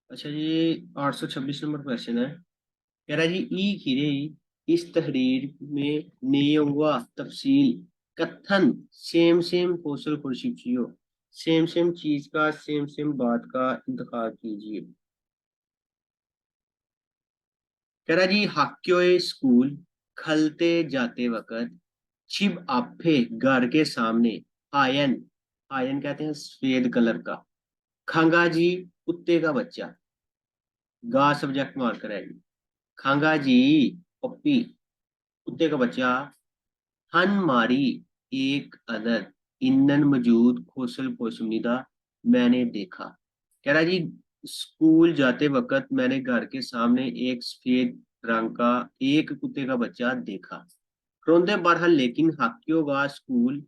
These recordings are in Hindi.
अच्छा जी, 826 नंबर क्वेश्चन है। कह रहा है जी ई खीरे इस तहरीर में नेयुआ तफसील कथन सेम सेम कौशल खुर्शीदो सेम सेम चीज का सेम सेम बात का इंतखाब कीजिए। कह रहा जी हाक्योए स्कूल खलते जाते वक्त छिब आफे घर के सामने आयन आयन कहते हैं सफेद कलर का खंगा जी कुत्ते का बच्चा गा सब्जेक्ट मार्कर है जी। खंगा जी पप्पी कुत्ते का बच्चा हन मारी एक अदद ईंधन मौजूद खोसल पोशनीदा मैंने देखा। कह रहा जी स्कूल जाते वक्त मैंने घर के सामने एक सफेद रंग का एक कुत्ते का बच्चा देखा। रोंदे बरहल लेकिन हाकियों का स्कूल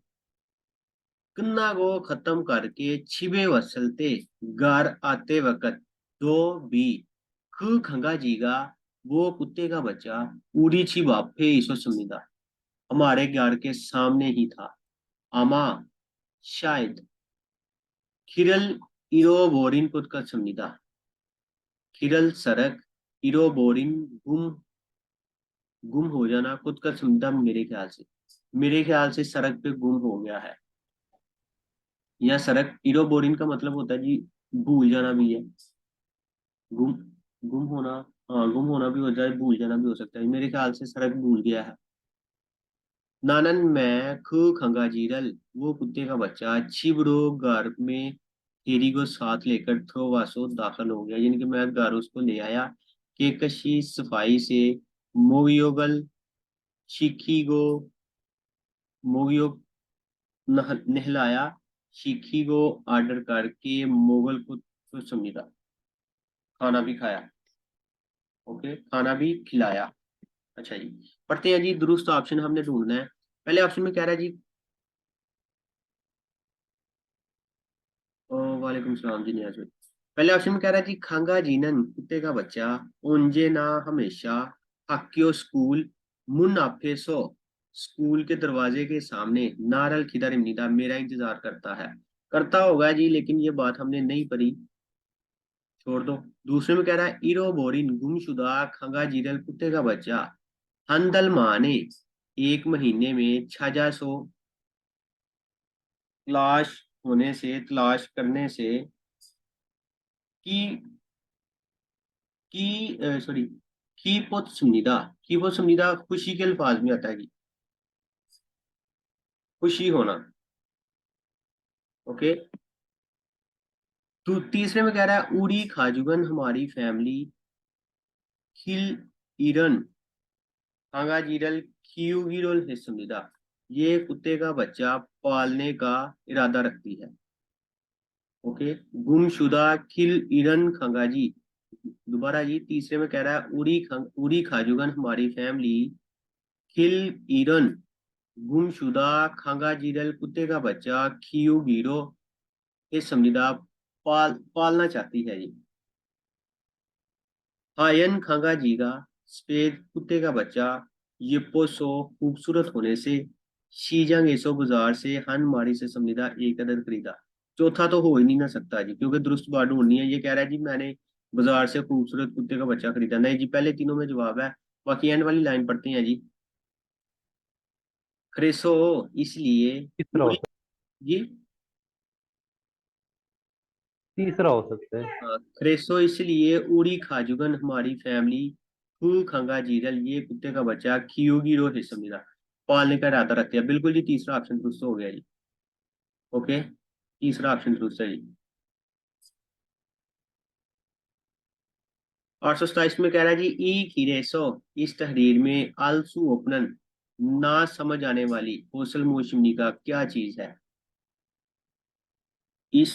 कन्ना को खत्म करके छिबे वसलते घर आते वक्त दो भी ख खंगा जीगा वो कुत्ते का बच्चा उड़ी छिबाफे इसो समीदा हमारे घर के सामने ही था। आमा शायद खिरल इरो बोरिन खुद का समीदा खिरल सड़क इरो बोरिन गुम गुम हो जाना खुद का समीदा मेरे ख्याल से सड़क पे गुम हो गया है। या सड़क इरो बोरिन का मतलब होता है जी भूल जाना भी है। गुम गुम होना। हाँ गुम होना भी हो जाए भूल जाना भी हो सकता है मेरे ख्याल से सड़क भूल गया है। नानन मैं खू खंगा जीरल वो कुत्ते का बच्चा छिबरो घर में तेरी को साथ लेकर थ्रोवासो दाखिल हो गया यानी कि मैं घर उसको ले आया कि कशी सफाई से मोगियोगल शिखी को मोगियो नहलाया शिखी को ऑर्डर करके मोगल को समझा खाना भी खाया। ओके खाना भी खिलाया। अच्छा जी पढ़ते हैं जी दुरुस्त ऑप्शन हमने ढूंढना है। पहले ऑप्शन में कह रहा है जी वालेकुम सलाम जी नियाज भाई। पहले ऑप्शन में कह रहा है जी खांगा जीनन कुत्ते का बच्चा ओंजे ना हमेशा हक्यो स्कूल मुन आफे सो स्कूल के दरवाजे के सामने नारल खिदर इमनीदा मेरा इंतजार करता है। करता होगा जी लेकिन ये बात हमने नहीं पढ़ी छोड़ दो। दूसरे में कह रहा है इरो बोरिन गुमशुदा खंगा जीरल कुत्ते का बच्चा हंदल माँ ने एक महीने में 6,000 तलाश करने से की सॉरी की पोत सुनीदा खुशी के अल्फाज में आता है जी खुशी होना। ओके तो तीसरे में कह रहा है उड़ी खाजुगन हमारी फैमिली खिल इरन हांगा जीरल खियुगिरोल हिस्समीदा ये कुत्ते का बच्चा पालने का इरादा रखती है। ओके गुमशुदा खिल इरन खंगाजी दोबारा जी तीसरे में कह रहा है उड़ी खाजुगन हमारी फैमिली खिल इरन गुमशुदा खंगा जीरल कुत्ते का बच्चा खियू गिरो ये समझिदा पालना चाहती है जी। हायन खंगा जीगा सफेद कुत्ते का बच्चा यिप्पो खूबसूरत होने से शीजंग एसो बाजार से हन मारी से समझिदा एक अदद खरीदा। चौथा तो हो ही नहीं ना सकता जी क्योंकि दुरुस्त बात ढूंढनी है। ये कह रहा है जी मैंने बाजार से खूबसूरत कुत्ते का बच्चा खरीदा नहीं जी पहले तीनों में जवाब है। बाकी एंड वाली लाइन पढ़ते हैं जी क्रेसो इसलिए तीसरा हो उड़ी सकता जी तीसरा हो सकता है। हाँ, क्रेसो इसलिए उड़ी खाजुगन हमारी फैमिली फू खंगा जीरल ये कुत्ते का बच्चा खियोगी रो हिस्सा पालने का इरादा रखते हैं। बिल्कुल जी तीसरा ऑप्शन दुरुस्त हो गया जी। ओके तीसरा ऑप्शन दुरुस्त है जी। 827 में कह रहा है जी ई खीरेसो इस तहरीर में आलसू ओपनन ना समझ आने वाली कौशल मोशमनी का क्या चीज है। इस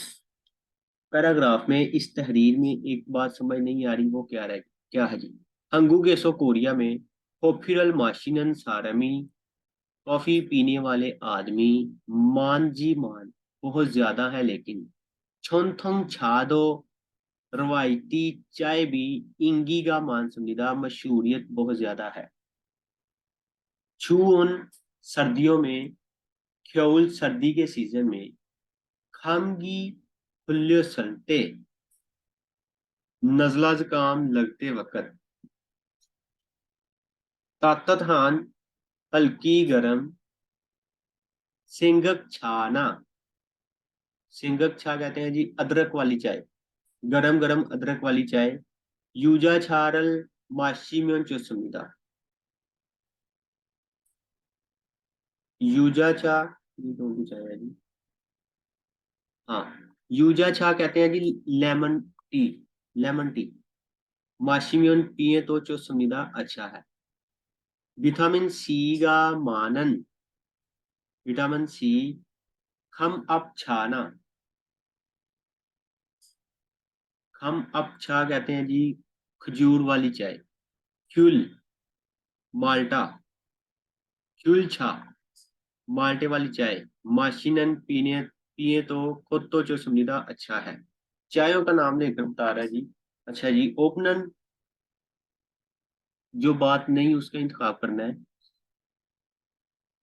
पैराग्राफ में इस तहरीर में एक बात समझ नहीं आ रही वो क्या है जी। हंगूगेसो कोरिया में पॉपुलर माशिनन सारमी कॉफी पीने वाले आदमी मान जी मान बहुत ज्यादा है लेकिन छोंथोंग छादो रवायती चाय भी इंगी का मान समझिदा मशहूरियत बहुत ज्यादा है। छून सर्दियों में ख्योल सर्दी के सीजन में खामगी खुल्यो सल्टे नजला जुकाम लगते वक्त। ताकत हान, हल्की गरम। सिंगक छाना, सिंगक छा कहते हैं जी अदरक वाली चाय, गरम गरम अदरक वाली चाय। यूजा छारल माशी में चुसमिदा। यूजा चा, ये कौन सी चाय है जी? हाँ, यूजा छा कहते हैं जी लेमन टी, लेमन टी। माशिमियन पिए तो चुसमिदा अच्छा है। विटामिन सी का मानन, विटामिन सी खम अप छाना। खम अप छा कहते हैं जी खजूर वाली चाय। क्यूल, माल्टा। क्यूल छा, माल्टे वाली चाय। माशिनन पीने पिए तो खुद तो जो सुविधा अच्छा है। चायों का नाम लेकर बता रहा है जी। अच्छा जी, ओपनन, जो बात नहीं उसका इंतखाब करना है।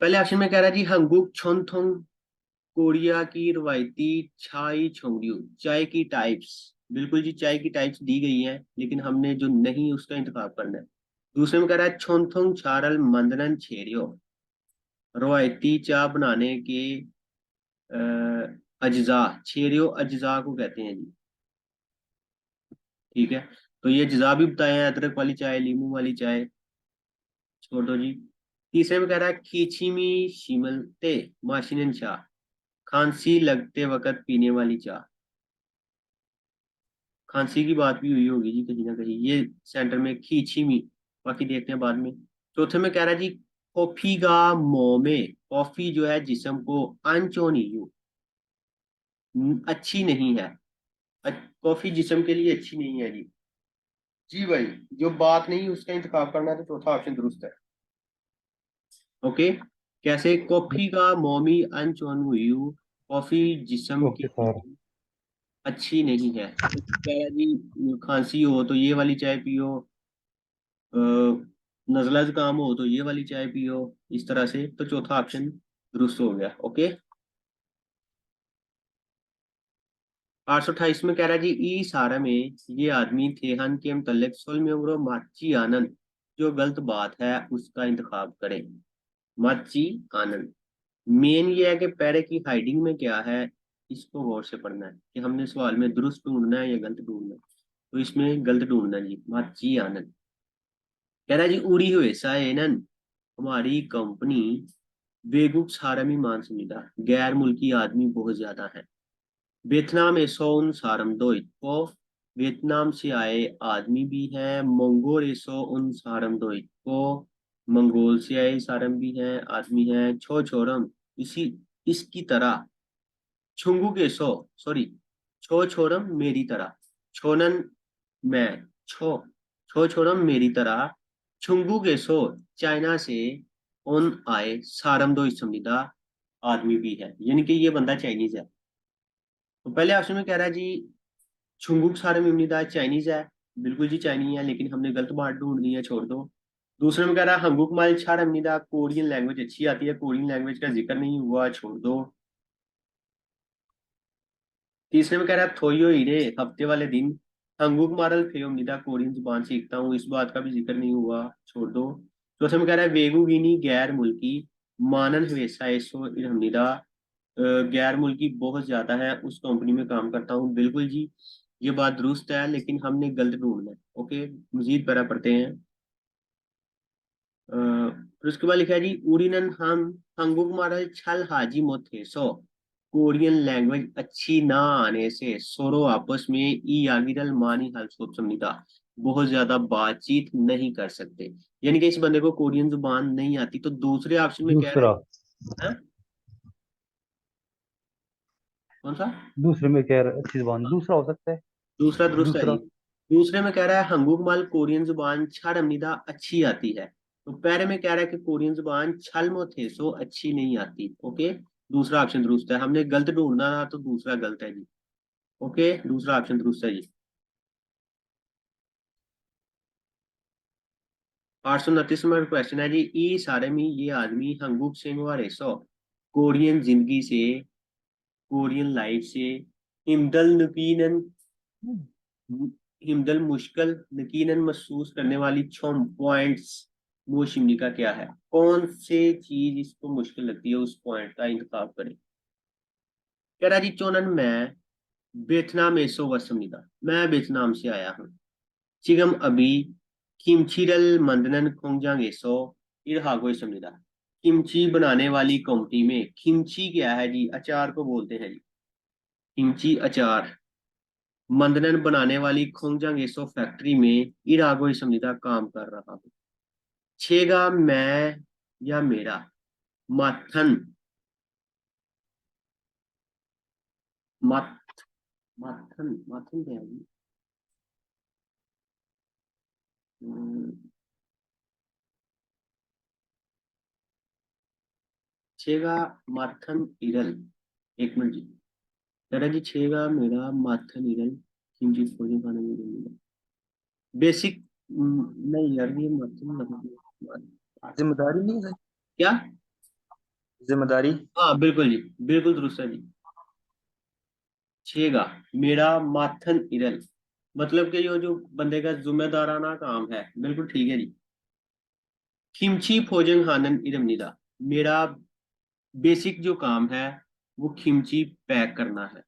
पहले ऑप्शन में कह रहा है जी हंगुक छोनथोंग, कोरिया की रवायती चाय छोंगडियो। चाय की टाइप्स, बिल्कुल जी चाय की टाइप्स दी गई हैं, लेकिन हमने जो नहीं उसका इंतखाब करना है। दूसरे में कह रहा है छोनथोंग चारल मंदनन छेरियो, रवायती चाय बनाने के अज्जा। छेरियो अज्जा को कहते हैं जी। ठीक है, तो ये अज्जा भी बताए हैं, अदरक वाली चाय, लीमू वाली चाय, छोड़ दो जी। तीसरे में कह रहा है खींचीमी शिमलते माशिनन चाय, खांसी लगते वक्त पीने वाली चाय। खांसी की बात भी हुई होगी जी कहीं ना कहीं, ये सेंटर में खींचीमी। बाकी देखते हैं बाद में। चौथे में कह रहा है जी कॉफी का मुंह में, कॉफी जो है जिस्म को अनचोनी यू, अच्छी नहीं है। कॉफी जिस्म के लिए अच्छी नहीं है जी। जी भाई, जो बात नहीं उसका इंतखाब करना है, तो चौथा ऑप्शन दुरुस्त है। ओके, कैसे कॉफी का मोमी अनचोनवू, कॉफी जिस्म के ओके सर। लिए अच्छी नहीं है। कह रहा जी खांसी हो तो ये वाली चाय पियो, नजला जुकाम हो तो ये वाली चाय पियो, इस तरह से। तो चौथा ऑप्शन दुरुस्त हो गया। ओके, 828 में कह रहा है जी ई सारा में ये आदमी थेहन के मुतल्लिक सुल माची आनंद, जो गलत बात है उसका इंतखाब करें। माची आनंद, मेन ये है कि पैरे की हाइडिंग में क्या है, इसको गौर से पढ़ना है कि हमने सवाल में दुरुस्त ढूंढना है या गलत ढूंढना है। तो इसमें गलत ढूंढना है जी, माची आनंद। कह रहा है जी उड़ी हुए सायनन, हमारी कंपनी बेगुक सारमी मान सुविधा, गैर मुल्की आदमी बहुत ज्यादा है। वियतनाम एसोन सारम दोइत को, वियतनाम से आए आदमी भी हैं। मंगोल एसो उन सारम दोइत को, मंगोल से आए सारम भी हैं, आदमी हैं। छो छोरम, इसी इसकी तरह। छुंगू के सो, सॉरी, छो छोरम मेरी तरह। छोनन मैं, छो, छो छोरम मेरी तरह। छुंगू के सो, चाइना से उन आए सारम दो संविदा, आदमी भी है, यानी कि ये बंदा चाइनीज है। तो पहले ऑप्शन में कह रहा है जी छुंगुक सारम इम्निदा चाइनीज है, बिल्कुल जी चाइनीज है, लेकिन हमने गलत बात ढूंढ दी है, छोड़ दो। दूसरे में कह रहा है हंगुक माल छार अमनिदा, कोरियन लैंग्वेज अच्छी आती है, कोरियन लैंग्वेज का जिक्र नहीं हुआ, छोड़ दो। तीसरे में कह रहा है थोयो हीरे हफ्ते वाले दिन, हंगुक मारल फेयोमनिदा, कोरियन जुबान सीखता हूँ, इस बात का भी जिक्र नहीं हुआ, छोड़ दो। चौथे में कह रहा है वेगुगिनी गैर मुल्की, मानन हवेसा एसो इरहमनिदा, गैर मुल्की बहुत ज्यादा है, उस कंपनी में काम करता हूँ, बिल्कुल जी ये बात दुरुस्त है, लेकिन हमने गलत ढूंढना है। ओके, मजीद पैरा पढ़ते हैं। फिर उसके बाद लिखा है जी उड़ीनन हम हंगुक मारल छल हाजी मोथे सो, कोरियन लैंग्वेज अच्छी ना आने से सोरो आपस में ई यागिरल मानी हल सोच समझीदा, बहुत ज्यादा बातचीत नहीं कर सकते। यानी कि इस बंदे को कोरियन जुबान नहीं आती। तो दूसरे ऑप्शन में कह रहा दूसरा, है, हाँ? कौन सा? दूसरे में कह रहा अच्छी जबान, दूसरा हो सकता है। दूसरा दुरुस्त है जी। दूसरा। दूसरे में कह रहा है हंगुक माल कोरियन जुबान छर अमनीदा अच्छी आती है। तो पहले में कह रहा है कि कोरियन जुबान छल मो थे सो अच्छी नहीं आती। ओके, दूसरा ऑप्शन दुरुस्त है, हमने गलत ढूंढना था तो दूसरा गलत है जी। ओके, दूसरा ऑप्शन दुरुस्त है जी। 829 नंबर क्वेश्चन है जी ई सारे में ये आदमी हंगुक सेंगवारे सो, कोरियन जिंदगी से, कोरियन लाइफ से, इमदल नुपीनन हिमदल मुश्किल यकीनन महसूस करने वाली छोम पॉइंट्स वो शिमनी का क्या है? कौन से चीज इसको मुश्किल लगती है, उस पॉइंट का इंतखाब करें। कह रहा जी चोनन मैं वियतनाम एसो वसमिदा, मैं वियतनाम से आया हूँ। चिगम अभी किमचीरल मंदनन खोंगजांग एसो इरहागो समिदा। किमची बनाने वाली कंपनी में, किमची क्या है जी? अचार को बोलते हैं जी, किमची अचार। मंदनन बनाने वाली खोंगजांग एसो फैक्ट्री में इरागो समिदा काम कर रहा हूँ। छेगा मैं या मेरा माथन, माथ माथन माथन क्या है जी? हम्म, छेगा माथन इरल। एक मिनट जी। दादा जी छेगा मेरा माथन इरल किमची खोजे खाने में मिला बेसिक। नहीं यार, ये माथन लगा। जिम्मेदारी नहीं है। क्या? जिम्मेदारी। हाँ बिल्कुल जी, बिल्कुल दुरुस्त है जी। छेगा मेरा माथन इरल, मतलब कि ये जो बंदे का जिम्मेदाराना काम है, बिल्कुल ठीक है जी। खिमची फोजंग हानन इरम निदा, मेरा बेसिक जो काम है वो खिमची पैक करना है।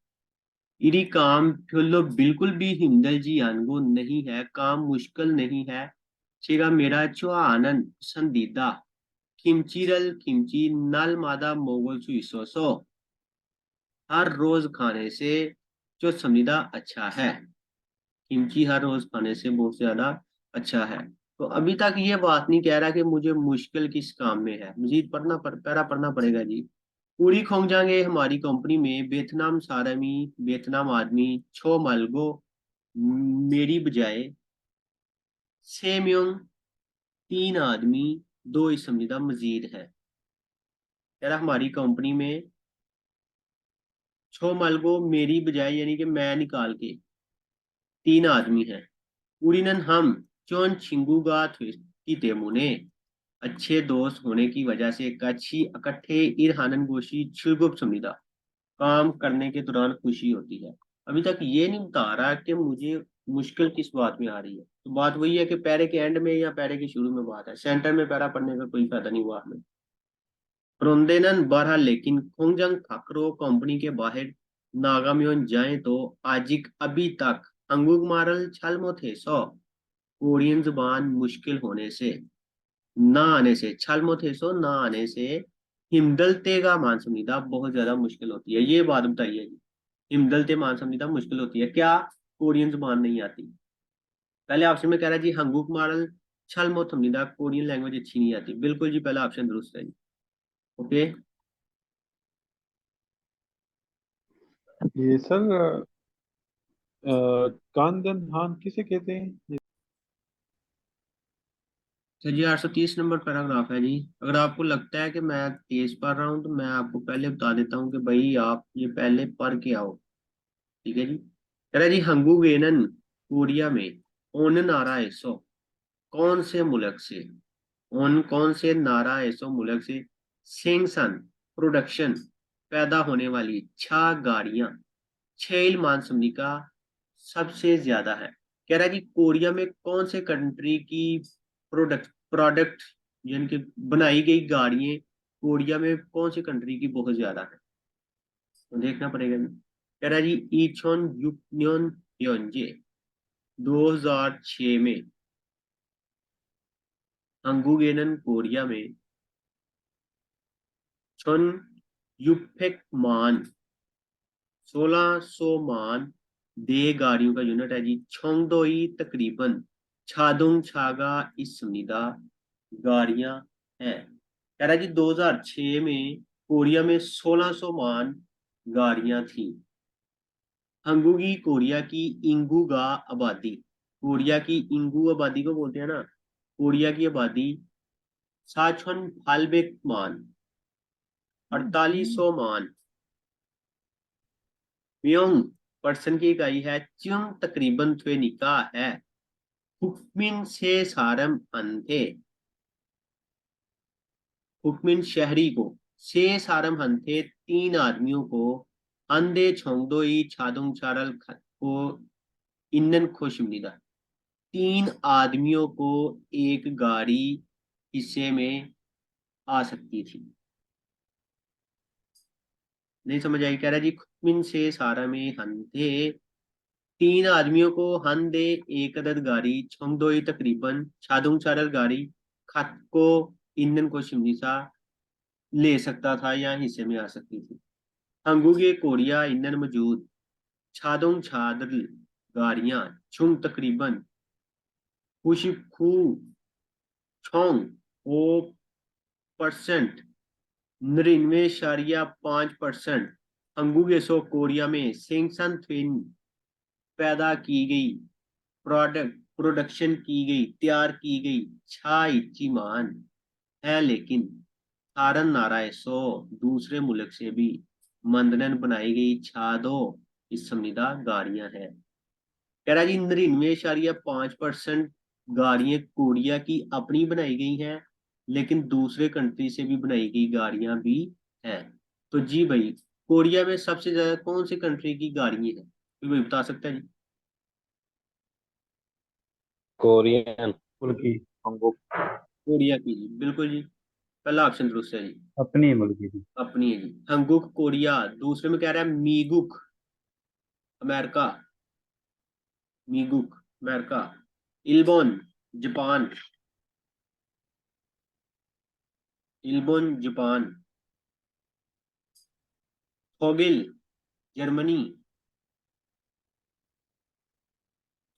इरी काम फिर बिल्कुल भी हिंदल जी आनगो नहीं है, काम मुश्किल नहीं है। छेगा मेरा चुआनन पसंदीदा किमचीरल किमची नल मादा मोगल सुइसोसो, हर रोज खाने से जो समझीदा अच्छा है। किमची हर रोज खाने से बहुत ज्यादा अच्छा है। तो अभी तक ये बात नहीं कह रहा कि मुझे मुश्किल किस काम में है, मजीद पैरा पढ़ना पड़ेगा जी। पूरी खोंगजांगे हमारी कंपनी में वियतनाम सारमी, वियतनाम आदमी छो मलगो मेरी बजाय सेम्योंग तीन आदमी दो इस समझीदा मजीद है। कह रहा हमारी कंपनी में छो मलगो मेरी बजाय यानी कि मैं निकाल के तीन आदमी हैं। उड़ीनन हम चोन छिंगुगा की तेमुने, अच्छे दोस्त होने की वजह से कच्छी इकट्ठे इरहानन गोशी छुगुप समिदा, काम करने के दौरान खुशी होती है। अभी तक ये नहीं बता रहा कि मुझे मुश्किल किस बात में आ रही है। तो बात वही है कि पैरे के एंड में या पैरे के शुरू में बात है, सेंटर में पैरा पढ़ने का कोई फायदा नहीं हुआ हमें। रोंदेनन बहरहाल लेकिन खोंगजंग ठाकरो कंपनी के बाहर नागाम्योन जाए तो आजिक अभी तक अंगुग मारल छलमो थे सो, कोरियन जुबान मुश्किल होने से, ना आने से, छलमो थे सो ना आने से हिमदलते का मान संहिता बहुत ज्यादा मुश्किल होती है। ये बात बताइए जी, हिमदलते मान संहिता मुश्किल होती है क्या? कोरियन जुबान नहीं आती। पहले ऑप्शन में कह रहा है जी हंगुक मारल छलमो संहिता कोरियन लैंग्वेज अच्छी नहीं आती, बिल्कुल जी पहला ऑप्शन दुरुस्त है जी। ओके। ये सर कांदन हान किसे कहते हैं? तो जी 830 नंबर पैराग्राफ है जी। अगर आपको लगता है कि मैं तेज पढ़ रहा हूँ तो मैं आपको पहले बता देता हूँ कि भाई आप ये पहले पढ़ के आओ। ठीक है जी। कह रहा है जी हंगू वेनन कोरिया में ओन नारा एसो, कौन से मुल्क से, ओन कौन से नारा एसो मुल्क से सेंगसन प्रोडक्शन पैदा होने वाली छह गाड़ियां छह मानसमनी का सबसे ज्यादा है। कह रहा है जी कोरिया में कौन से कंट्री की प्रोडक्ट प्रोडक्ट यानी कि बनाई गई गाड़ियां कोरिया में कौन सी कंट्री की बहुत ज्यादा है? तो देखना पड़ेगा जी। कह रहा है जी ईचोन युक्न्योन योंजे 2006 में हंगुगेनन कोरिया में चुन युपेक मान 1600 मान दे गाड़ियों का यूनिट है जी। छोंगदोई तकरीबन छादुंग छागा इस समीदा गाड़ियां हैं। कह रहा है जी 2006 में कोरिया में 1600 मान गाड़ियां थी। हंगुगी कोरिया की इंगूगा आबादी, कोरिया की इंगू आबादी को बोलते हैं ना, कोरिया की आबादी साचन फाल्बेक मान 4800 मान म्योंग पर्सन की इकाई है। च्युंग तकरीबन थे निकाह है। हुक्मिन से सारम अंधे, हुक्मिन शहरी को, से सारम हंथे तीन आदमियों को, अंधे छोंगदोई छादुंग चारल को ईंधन खुशबनीदा। 3 आदमियों को एक गाड़ी हिस्से में आ सकती थी। नहीं समझ आई। कह रहा जी खुतमिन से सारा में हंधे 3 आदमियों को हंधे एक अदद गाड़ी छंग दो तकरीबन छादुंग चारल गाड़ी खत को ईंधन को शिमनीसा ले सकता था या हिस्से में आ सकती थी। हंगुगे कोरिया ईंधन मौजूद छादुंग छादल गाड़ियां छुंग तकरीबन खुशिखू छोंग ओ परसेंट 99.5% हंगुगे सो कोरिया में सेंगसन ट्विन पैदा की गई प्रोडक्शन की गई तैयार की गई छाई चीमान है, लेकिन थारन नाराय सो दूसरे मुल्क से भी मंदनन बनाई गई छादो इस समनिदा गाड़ियां हैं। कह रहा जी 99.5% गाड़ियां कोरिया की अपनी बनाई गई हैं, लेकिन दूसरे कंट्री से भी बनाई गई गाड़ियां भी हैं। तो जी भाई कोरिया में सबसे ज्यादा कौन सी कंट्री की गाड़ियां हैं, कोई भाई बता सकता है जी? कोरियन। तुर्की। हंगुक। कोरिया की जी, बिल्कुल जी, पहला ऑप्शन दुरुस्त है जी। अपनी मुल्क की थी। अपनी है जी। हंगुक कोरिया। दूसरे में कह रहा है मीगुक अमेरिका। मीगुक अमेरिका। इल्बोन जापान। इल्बोन जापान। फोगिल जर्मनी।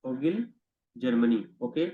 फोगिल जर्मनी। ओके।